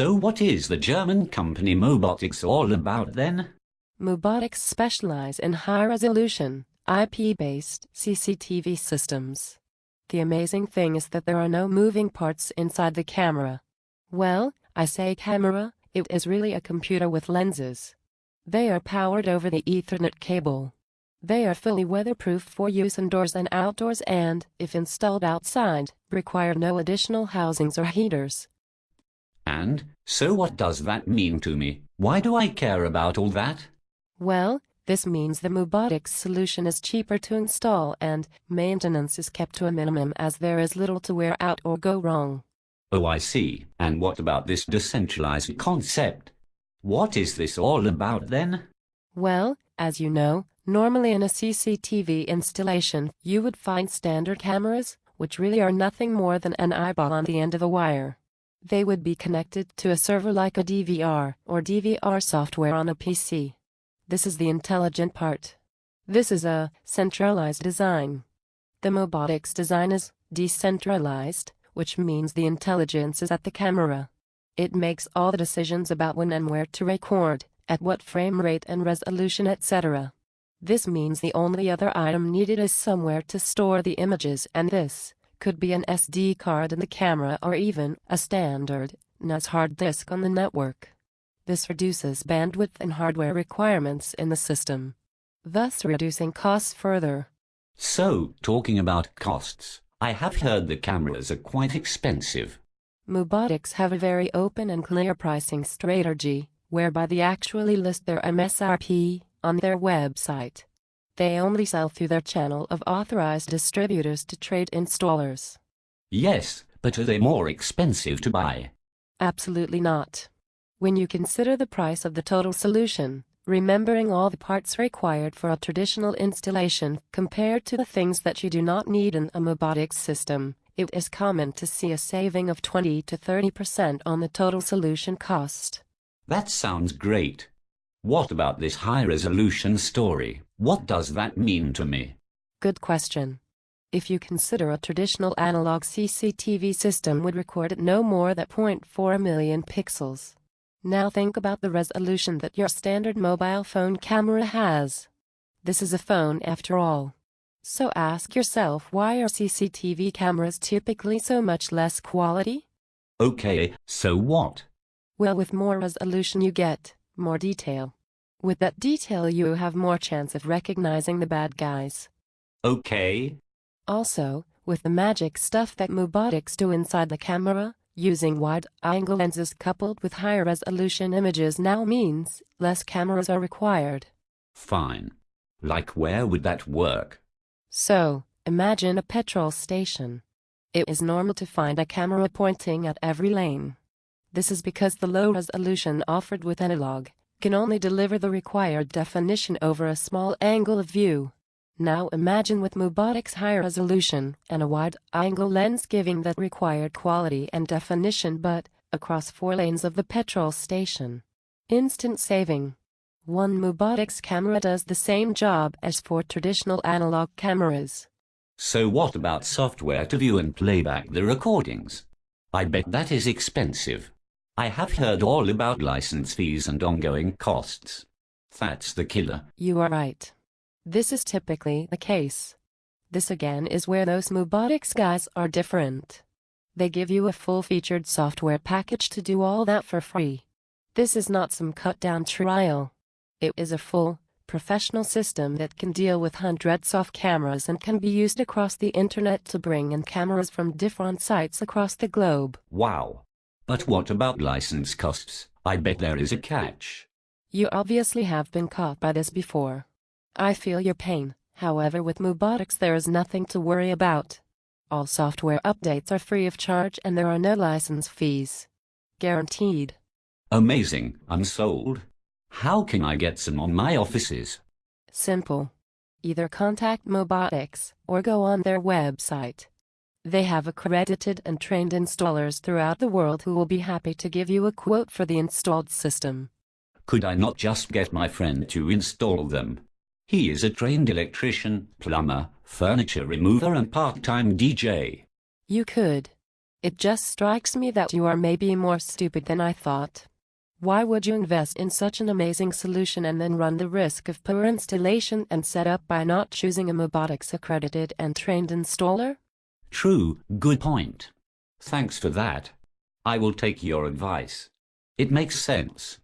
So what is the German company MOBOTIX all about then? MOBOTIX specialize in high-resolution, IP-based CCTV systems. The amazing thing is that there are no moving parts inside the camera. Well, I say camera, it is really a computer with lenses. They are powered over the Ethernet cable. They are fully weatherproof for use indoors and outdoors and, if installed outside, require no additional housings or heaters. And, so what does that mean to me? Why do I care about all that? Well, this means the MOBOTIX solution is cheaper to install and maintenance is kept to a minimum as there is little to wear out or go wrong. Oh, I see. And what about this decentralized concept? What is this all about then? Well, as you know, normally in a CCTV installation, you would find standard cameras, which really are nothing more than an eyeball on the end of a wire. They would be connected to a server like a DVR or DVR software on a PC. This is the intelligent part. This is a centralized design. The MOBOTIX design is decentralized, which means the intelligence is at the camera. It makes all the decisions about when and where to record, at what frame rate and resolution, etc. This means the only other item needed is somewhere to store the images, and this could be an SD card in the camera or even a standard NAS hard disk on the network. This reduces bandwidth and hardware requirements in the system, thus reducing costs further. So, talking about costs, I have heard the cameras are quite expensive. MOBOTIX have a very open and clear pricing strategy, whereby they actually list their MSRP on their website. They only sell through their channel of authorized distributors to trade installers. Yes, but are they more expensive to buy? Absolutely not. When you consider the price of the total solution, remembering all the parts required for a traditional installation compared to the things that you do not need in a MOBOTIX system, it is common to see a saving of 20 to 30% on the total solution cost. That sounds great. What about this high-resolution story? What does that mean to me? Good question. If you consider a traditional analog CCTV system would record at no more than 0.4 million pixels. Now think about the resolution that your standard mobile phone camera has. This is a phone after all. So ask yourself, why are CCTV cameras typically so much less quality? Okay, so what? Well, with more resolution you get more detail. With that detail you have more chance of recognizing the bad guys. Okay. Also, with the magic stuff that MOBOTIX do inside the camera, using wide-angle lenses coupled with higher resolution images now means less cameras are required. Fine. Like where would that work? So, imagine a petrol station. It is normal to find a camera pointing at every lane. This is because the low resolution offered with analog can only deliver the required definition over a small angle of view. Now imagine with MOBOTIX high resolution and a wide-angle lens giving that required quality and definition but across 4 lanes of the petrol station. Instant saving. One MOBOTIX camera does the same job as 4 traditional analog cameras. So what about software to view and playback the recordings? I bet that is expensive. I have heard all about license fees and ongoing costs. That's the killer. You are right. This is typically the case. This again is where those MOBOTIX guys are different. They give you a full-featured software package to do all that for free. This is not some cut-down trial. It is a full, professional system that can deal with hundreds of cameras and can be used across the internet to bring in cameras from different sites across the globe. Wow. But what about license costs? I bet there is a catch. You obviously have been caught by this before. I feel your pain, however with MOBOTIX there is nothing to worry about. All software updates are free of charge and there are no license fees. Guaranteed. Amazing, I'm sold. How can I get some on my offices? Simple. Either contact MOBOTIX or go on their website. They have accredited and trained installers throughout the world who will be happy to give you a quote for the installed system. Could I not just get my friend to install them? He is a trained electrician, plumber, furniture remover and part-time DJ. You could. It just strikes me that you are maybe more stupid than I thought. Why would you invest in such an amazing solution and then run the risk of poor installation and setup by not choosing a MOBOTIX accredited and trained installer? True, good point. Thanks for that. I will take your advice. It makes sense.